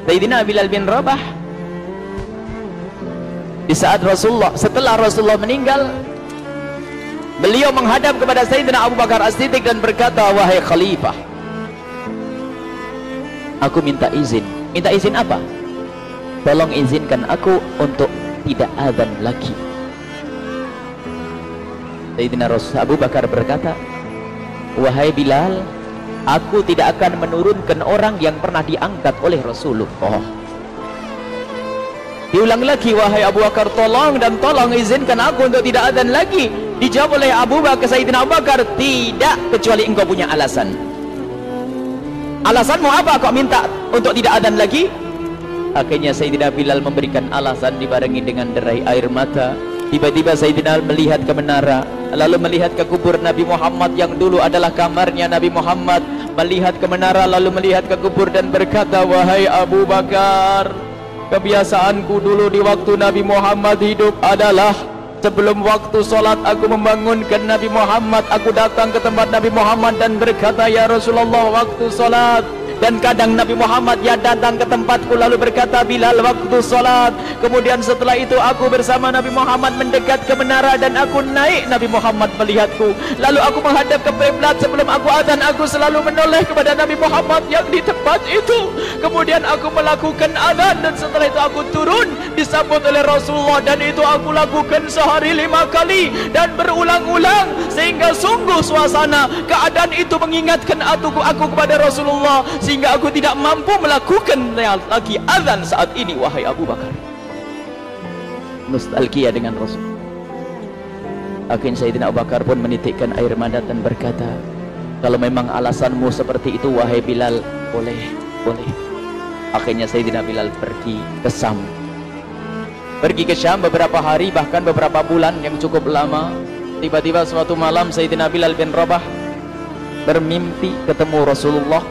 Sayyidina Bilal bin Rabah. Di saat setelah Rasulullah meninggal, beliau menghadap kepada Sayyidina Abu Bakar As-Siddiq dan berkata, wahai khalifah, aku minta izin. Minta izin apa? Tolong izinkan aku untuk tidak azan lagi. Sayyidina Abu Bakar berkata, wahai Bilal, aku tidak akan menurunkan orang yang pernah diangkat oleh Rasulullah. Diulang lagi, wahai Abu Bakar, tolong dan tolong izinkan aku untuk tidak azan lagi. Dijawab oleh Abu Bakar, Sayyidina Abu Bakar, tidak, kecuali engkau punya alasan. Alasanmu apa kau minta untuk tidak azan lagi? Akhirnya Sayyidina Bilal memberikan alasan dibarengi dengan derai air mata. Tiba-tiba Sayyidina melihat ke menara, lalu melihat ke kubur Nabi Muhammad yang dulu adalah kamarnya Nabi Muhammad. Melihat ke menara, lalu melihat ke kubur dan berkata, wahai Abu Bakar, kebiasaanku dulu di waktu Nabi Muhammad hidup adalah sebelum waktu sholat aku membangunkan Nabi Muhammad. Aku datang ke tempat Nabi Muhammad dan berkata, ya Rasulullah, waktu sholat. Dan kadang Nabi Muhammad ya datang ke tempatku lalu berkata, Bilal, waktu sholat. Kemudian setelah itu aku bersama Nabi Muhammad mendekat ke menara dan aku naik. Nabi Muhammad melihatku, lalu aku menghadap ke kiblat. Sebelum aku azan, aku selalu menoleh kepada Nabi Muhammad yang di tempat itu. Kemudian aku melakukan azan dan setelah itu aku turun disambut oleh Rasulullah, dan itu aku lakukan sehari 5 kali dan berulang-ulang, sehingga sungguh suasana keadaan itu mengingatkan aku kepada Rasulullah, sehingga aku tidak mampu melakukan lagi azan saat ini. Wahai Abu Bakar, nostalgia dengan Rasul. Akhirnya Sayyidina Abu Bakar pun menitikkan air mata dan berkata, kalau memang alasanmu seperti itu wahai Bilal, boleh. Akhirnya Sayyidina Bilal pergi ke Syam. Pergi ke Syam beberapa hari, bahkan beberapa bulan yang cukup lama. Tiba-tiba suatu malam Sayyidina Bilal bin Rabah bermimpi ketemu Rasulullah,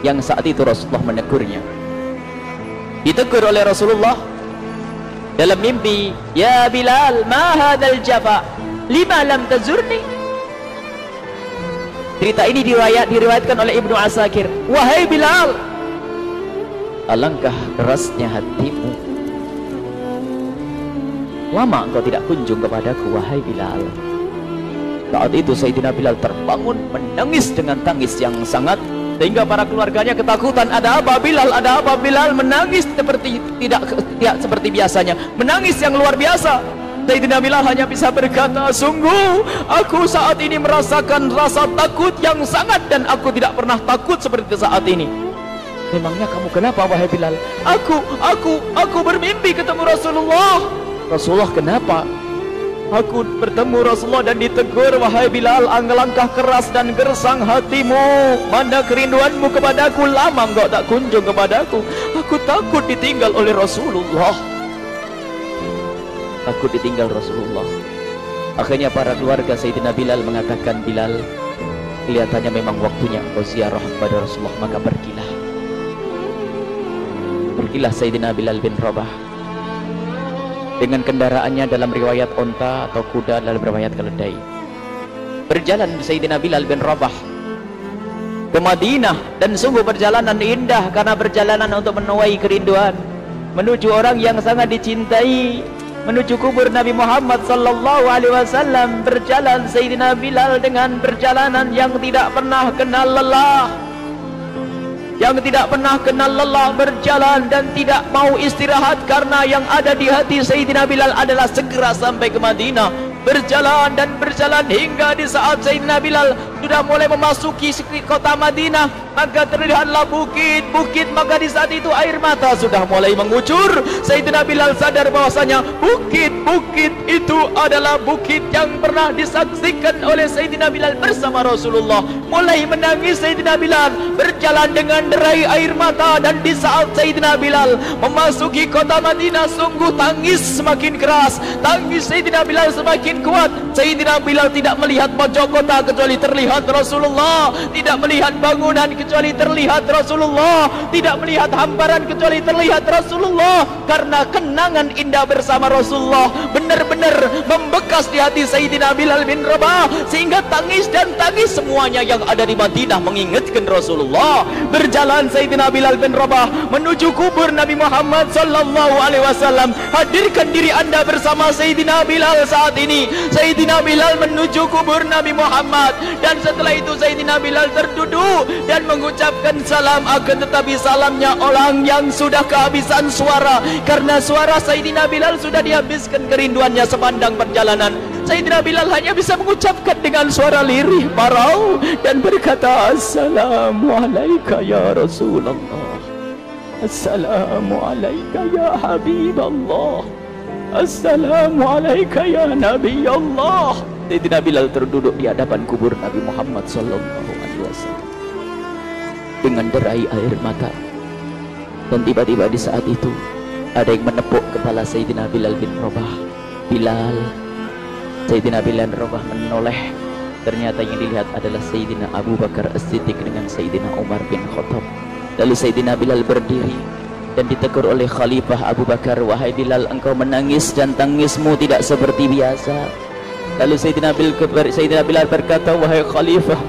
yang saat itu Rasulullah menegurnya. Ditegur oleh Rasulullah dalam mimpi, ya Bilal, ma hadzal jafa, lima lam tazurni. Cerita ini diriwayatkan oleh Ibnu Asakir. Wahai Bilal, alangkah kerasnya hatimu, lama engkau tidak kunjung kepadaku wahai Bilal. Saat itu Sayyidina Bilal terbangun menangis dengan tangis yang sangat, sehingga para keluarganya ketakutan. Ada apa Bilal? Ada apa Bilal? Menangis seperti tidak seperti biasanya, menangis yang luar biasa. Sayyidina Bilal hanya bisa berkata, sungguh aku saat ini merasakan rasa takut yang sangat, dan aku tidak pernah takut seperti saat ini. Memangnya kamu kenapa wahai Bilal? Aku bermimpi ketemu Rasulullah. Rasulullah kenapa? Aku bertemu Rasulullah dan ditegur, wahai Bilal, alangkah keras dan gersang hatimu, mana kerinduanmu kepadaku, lama engkau tak kunjung kepadaku. Aku takut ditinggal oleh Rasulullah. Takut ditinggal Rasulullah. Akhirnya para keluarga Sayyidina Bilal mengatakan, Bilal, kelihatannya memang waktunya engkau ziarah kepada Rasulullah, maka pergilah. Pergilah Sayyidina Bilal bin Rabah dengan kendaraannya, dalam riwayat onta atau kuda, dalam riwayat keledai. Berjalan Sayyidina Bilal bin Rabah ke Madinah, dan sungguh perjalanan indah karena perjalanan untuk menuai kerinduan, menuju orang yang sangat dicintai, menuju kubur Nabi Muhammad sallallahu alaihi wasallam. Berjalan Sayyidina Bilal dengan perjalanan yang tidak pernah kenal lelah, yang tidak pernah kenal lelah, berjalan dan tidak mau istirahat, karena yang ada di hati Sayyidina Bilal adalah segera sampai ke Madinah. Berjalan dan berjalan hingga di saat Sayyidina Bilal sudah mulai memasuki kota Madinah, maka terlihatlah bukit-bukit. Maka di saat itu air mata sudah mulai mengucur. Sayyidina Bilal sadar bahwasanya bukit-bukit itu adalah bukit yang pernah disaksikan oleh Sayyidina Bilal bersama Rasulullah. Mulai menangis Sayyidina Bilal, berjalan dengan derai air mata. Dan di saat Sayyidina Bilal memasuki kota Madinah, sungguh tangis semakin keras, tangis Sayyidina Bilal semakin kuat. Sayyidina Bilal tidak melihat pojok kota kecuali terlihat Rasulullah, tidak melihat bangunan kecuali terlihat Rasulullah, tidak melihat hamparan kecuali terlihat Rasulullah, karena kenangan indah bersama Rasulullah. benar-benar membekas di hati Sayyidina Bilal bin Rabah, sehingga tangis dan tangis semuanya yang ada di Madinah mengingatkan Rasulullah. Berjalan Sayyidina Bilal bin Rabah menuju kubur Nabi Muhammad sallallahu alaihi wasallam. Hadirkan diri Anda bersama Sayyidina Bilal saat ini. Sayyidina Bilal menuju kubur Nabi Muhammad, dan setelah itu Sayyidina Bilal terduduk dan mengucapkan salam, akan tetapi salamnya orang yang sudah kehabisan suara, karena suara Sayyidina Bilal sudah dihabiskan kerinduannya sepanjang perjalanan. Sayyidina Bilal hanya bisa mengucapkan dengan suara lirih parau dan berkata, Assalamualaikum ya Rasulullah, Assalamualaikum ya Habiballah, Assalamualaikum ya Nabi Allah. Sayyidina Bilal terduduk di hadapan kubur Nabi Muhammad sallallahu alaihi wasallam dengan derai air mata. Dan tiba-tiba di saat itu ada yang menepuk kepala Sayyidina Bilal bin Rabah. Bilal. Sayyidina Bilal bin Rabah menoleh. Ternyata yang dilihat adalah Sayyidina Abu Bakar As-Siddiq dengan Sayyidina Umar bin Khattab. Lalu Sayyidina Bilal berdiri dan ditegur oleh Khalifah Abu Bakar, wahai Bilal, engkau menangis dan tangismu tidak seperti biasa. Lalu Sayyidina Bilal berkata, wahai Khalifah,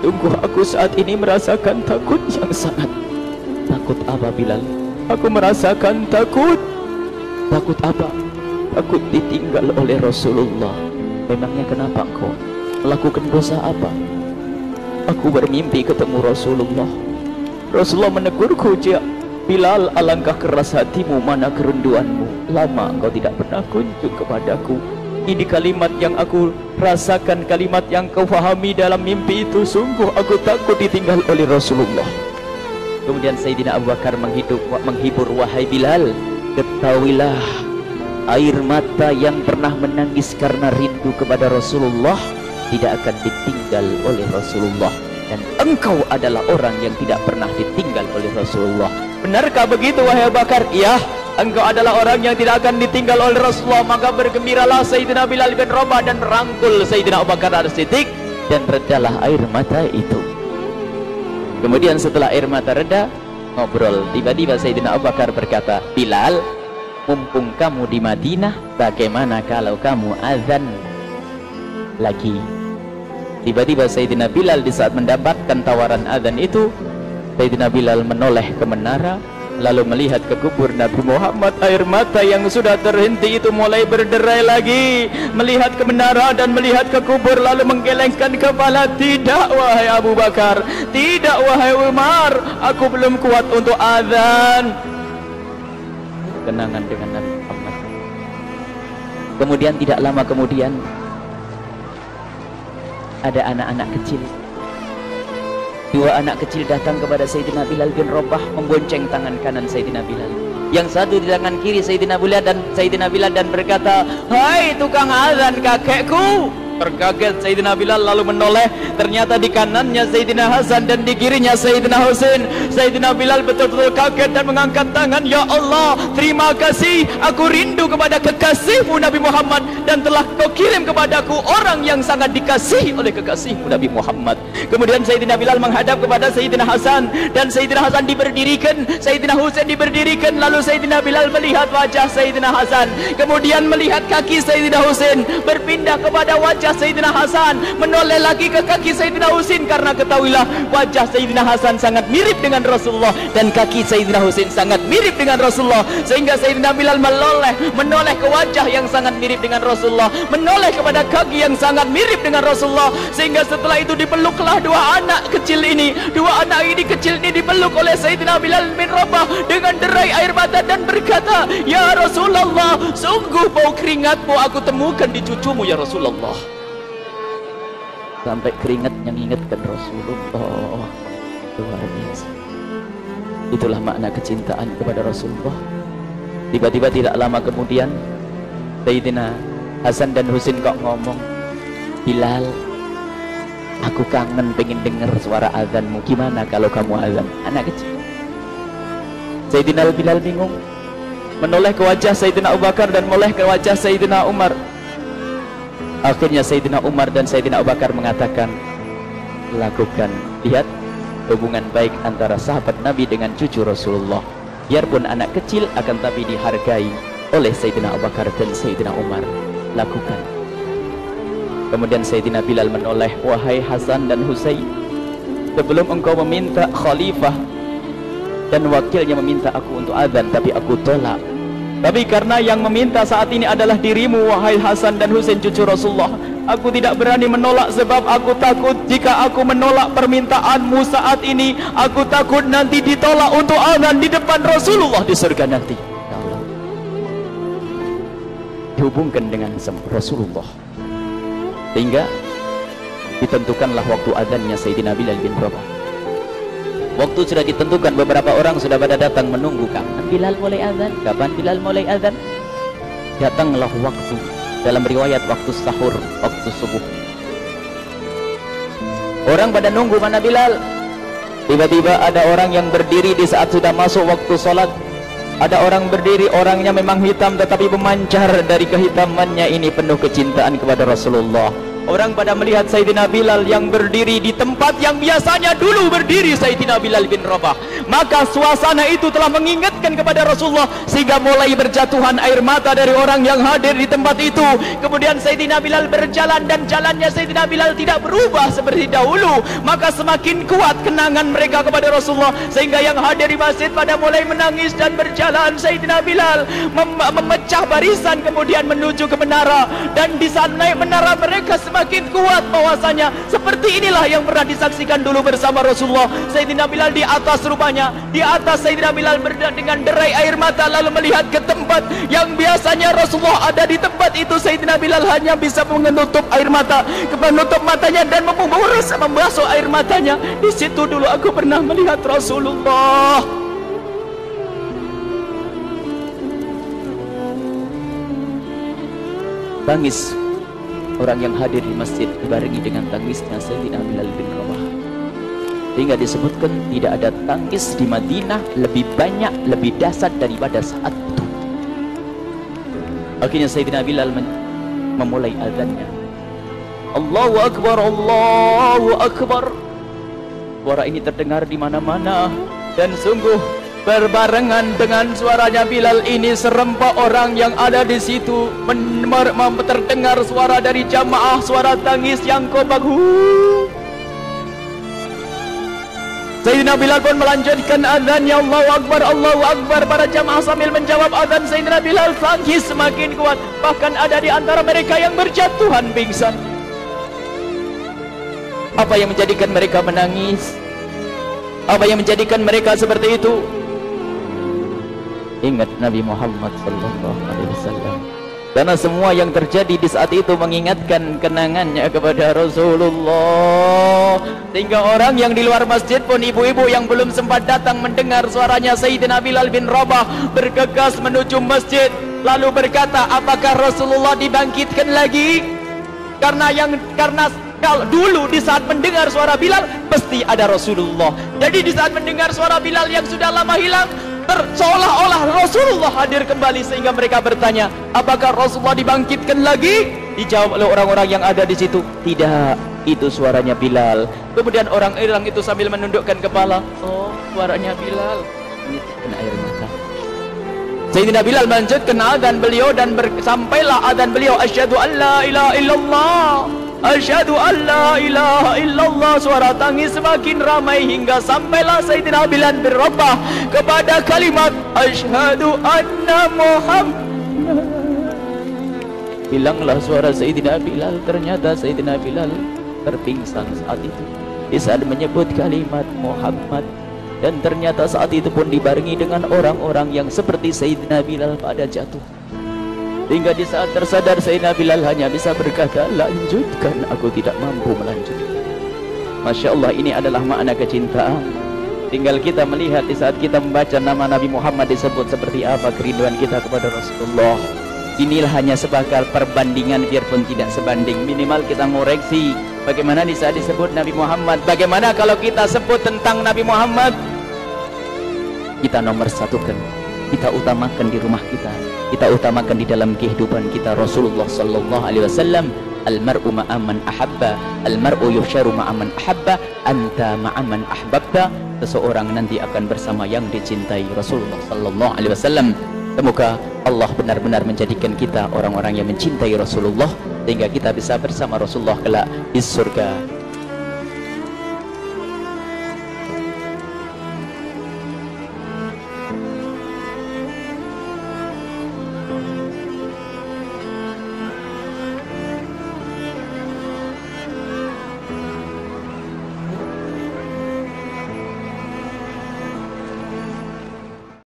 tunggu, aku saat ini merasakan takut yang sangat. Takut apa Bilal? Aku merasakan takut. Takut apa? Takut ditinggal oleh Rasulullah. Memangnya kenapa engkau? Melakukan dosa apa? Aku bermimpi ketemu Rasulullah. Rasulullah menegurku, Bilal, alangkah keras hatimu, mana kerinduanmu. Lama engkau tidak pernah kunjung kepadaku. Ini kalimat yang aku rasakan, kalimat yang kau fahami dalam mimpi itu. Sungguh aku takut ditinggal oleh Rasulullah. Kemudian Sayyidina Abu Bakar menghibur, wahai Bilal, ketahuilah, air mata yang pernah menangis karena rindu kepada Rasulullah tidak akan ditinggal oleh Rasulullah, dan engkau adalah orang yang tidak pernah ditinggal oleh Rasulullah. Benarkah begitu wahai Abu Bakar? Iya, engkau adalah orang yang tidak akan ditinggal oleh Rasulullah. Maka bergembiralah Sayyidina Bilal bin Rabah dan merangkul Sayyidina Abu Bakar As-Siddiq, dan redalah air mata itu. Kemudian setelah air mata reda, ngobrol. Tiba-tiba Sayyidina Abu Bakar berkata, Bilal, mumpung kamu di Madinah, bagaimana kalau kamu azan lagi? Tiba-tiba Sayyidina Bilal di saat mendapatkan tawaran azan itu, Sayyidina Bilal menoleh ke menara, lalu melihat ke kubur Nabi Muhammad. Air mata yang sudah terhenti itu mulai berderai lagi. Melihat ke menara dan melihat ke kubur, lalu menggelengkan kepala. Tidak wahai Abu Bakar, tidak wahai Umar, aku belum kuat untuk azan. Kenangan dengan Nabi Muhammad. Kemudian tidak lama kemudian ada anak-anak kecil. Dua anak kecil datang kepada Sayyidina Bilal bin Rabah, membonceng tangan kanan Sayyidina Bilal. Yang satu di tangan kiri Sayyidina Bilal dan berkata, hai tukang azan kakekku. Terkaget Sayyidina Bilal lalu menoleh. Ternyata di kanannya Sayyidina Hasan dan di kirinya Sayyidina Husain. Sayyidina Bilal betul-betul kaget dan mengangkat tangan, ya Allah, terima kasih, aku rindu kepada kekasihmu Nabi Muhammad, dan telah kau kirim kepadaku orang yang sangat dikasihi oleh kekasihmu Nabi Muhammad. Kemudian Sayyidina Bilal menghadap kepada Sayyidina Hasan, dan Sayyidina Hasan diberdirikan, Sayyidina Husain diberdirikan. Lalu Sayyidina Bilal melihat wajah Sayyidina Hasan, kemudian melihat kaki Sayyidina Husain, berpindah kepada wajah Sayyidina Hasan, menoleh lagi ke kaki Sayyidina Husain, karena ketahuilah wajah Sayyidina Hasan sangat mirip dengan Rasulullah dan kaki Sayyidina Husain sangat mirip dengan Rasulullah, sehingga Sayyidina Bilal menoleh ke wajah yang sangat mirip dengan Rasulullah, menoleh kepada kaki yang sangat mirip dengan Rasulullah, sehingga setelah itu dipeluklah dua anak kecil ini dipeluk oleh Sayyidina Bilal bin Rabah dengan derai air mata dan berkata, ya Rasulullah, sungguh bau keringatmu aku temukan di cucumu ya Rasulullah. Sampai keringat yang ingatkan Rasulullah. Luar biasa. Itulah makna kecintaan kepada Rasulullah. Tiba-tiba tidak lama kemudian Sayyidina Hasan dan Husain kok ngomong, Bilal, aku kangen pengen dengar suara azanmu. Gimana kalau kamu azan? Anak kecil. Sayyidina Bilal bingung, menoleh ke wajah Sayyidina Abu Bakar dan menoleh ke wajah Sayyidina Umar. Akhirnya Sayyidina Umar dan Sayyidina Abu Bakar mengatakan, lakukan, lihat hubungan baik antara sahabat Nabi dengan cucu Rasulullah. Biarpun anak kecil akan tapi dihargai. oleh Sayyidina Abu Bakar dan Sayyidina Umar, lakukan. Kemudian Sayyidina Bilal menoleh, wahai Hasan dan Husain, sebelum engkau meminta khalifah dan wakilnya meminta aku untuk azan, tapi aku tolak. Tapi karena yang meminta saat ini adalah dirimu, wahai Hasan dan Husain cucu Rasulullah, aku tidak berani menolak, sebab aku takut jika aku menolak permintaanmu saat ini, aku takut nanti ditolak untuk azan di depan Rasulullah di surga nanti. Ya Allah, dihubungkan dengan Rasulullah, sehingga ditentukanlah waktu azannya Sayyidina Bilal bin Rabah. Waktu sudah ditentukan, beberapa orang sudah pada datang menunggu, kapan Bilal mulai azan, kapan Bilal mulai azan. Datanglah waktu, dalam riwayat waktu sahur, waktu subuh. Orang pada nunggu mana Bilal. Tiba-tiba ada orang yang berdiri di saat sudah masuk waktu sholat. Ada orang berdiri, orangnya memang hitam tetapi memancar dari kehitamannya ini penuh kecintaan kepada Rasulullah. Orang pada melihat Sayyidina Bilal yang berdiri di tempat yang biasanya dulu berdiri Sayyidina Bilal bin Rabah. Maka suasana itu telah mengingatkan kepada Rasulullah, sehingga mulai berjatuhan air mata dari orang yang hadir di tempat itu. Kemudian Sayyidina Bilal berjalan, dan jalannya Sayyidina Bilal tidak berubah seperti dahulu. Maka semakin kuat kenangan mereka kepada Rasulullah, sehingga yang hadir di masjid pada mulai menangis dan berjalan. Sayyidina Bilal memecah barisan kemudian menuju ke menara, dan di saat naik menara mereka semakin kuat bahwasanya seperti inilah yang pernah disaksikan dulu bersama Rasulullah. Sayyidina Bilal di atas rupanya, di atas Sayyidina Bilal dengan derai air mata, lalu melihat ke tempat yang biasanya Rasulullah ada di tempat itu. Sayyidina Bilal hanya bisa menutup air mata, menutup matanya dan membasuh air matanya. Di situ dulu aku pernah melihat Rasulullah. Tangis orang yang hadir di masjid dibarengi dengan tangisnya Sayyidina Bilal bin Rabah, sehingga disebutkan tidak ada tangis di Madinah lebih banyak, lebih dahsyat daripada saat itu. Akhirnya Sayyidina Bilal memulai azannya. Allahu Akbar, Allahu Akbar. Suara ini terdengar di mana-mana, dan sungguh berbarengan dengan suaranya Bilal ini serempak orang yang ada di situ terdengar suara dari jamaah, suara tangis yang kompak. Sayyidina Bilal pun melanjutkan azannya, Allahu Akbar, Allahu Akbar. Para jamaah sambil menjawab azan Sayyidina Bilal, tangis semakin kuat. Bahkan ada di antara mereka yang berjatuhan pingsan. Apa yang menjadikan mereka menangis? Apa yang menjadikan mereka seperti itu? Ingat Nabi Muhammad SAW. Karena semua yang terjadi di saat itu mengingatkan kenangannya kepada Rasulullah, sehingga orang yang di luar masjid pun, ibu-ibu yang belum sempat datang mendengar suaranya Sayyidina Bilal bin Rabah, bergegas menuju masjid lalu berkata, apakah Rasulullah dibangkitkan lagi? Karena kalau dulu di saat mendengar suara Bilal pasti ada Rasulullah. Jadi di saat mendengar suara Bilal yang sudah lama hilang, seolah-olah Rasulullah hadir kembali, sehingga mereka bertanya, apakah Rasulullah dibangkitkan lagi? Dijawab oleh orang-orang yang ada di situ, tidak, itu suaranya Bilal. Kemudian orang-orang itu sambil menundukkan kepala, oh suaranya Bilal. Ini kena air mata. Sayyidina Bilal melanjutkan azan beliau, dan sampailah azan beliau, asyhadu an la ilaha illallah, asyhadu an la ilaha illallah. Suara tangis semakin ramai hingga sampailah Sayyidina Bilal bin Rabah kepada kalimat asyhadu anna Muhammad. Hilanglah suara Sayyidina Bilal. Ternyata Sayyidina Bilal terpingsan saat itu di saat menyebut kalimat Muhammad, dan ternyata saat itu pun dibarengi dengan orang-orang yang seperti Sayyidina Bilal pada jatuh. Hingga di saat tersadar Sayyidina Bilal hanya bisa berkata, lanjutkan, aku tidak mampu melanjutkan. Masya Allah, ini adalah makna kecintaan. Tinggal kita melihat di saat kita membaca nama Nabi Muhammad disebut seperti apa kerinduan kita kepada Rasulullah. Inilah hanya sebagai perbandingan, biarpun tidak sebanding, minimal kita ngoreksi bagaimana di saat disebut Nabi Muhammad. Bagaimana kalau kita sebut tentang Nabi Muhammad, kita nomor satukan, kita utamakan di rumah kita utamakan di dalam kehidupan kita Rasulullah sallallahu alaihi wasallam. Almar'u ma'aman ahabba, almar'u yuhsyaru ma'aman ahabba, anta ma'aman ahbabta. Seseorang nanti akan bersama yang dicintai Rasulullah sallallahu alaihi wasallam. Semoga Allah benar-benar menjadikan kita orang-orang yang mencintai Rasulullah, sehingga kita bisa bersama Rasulullah kelak di surga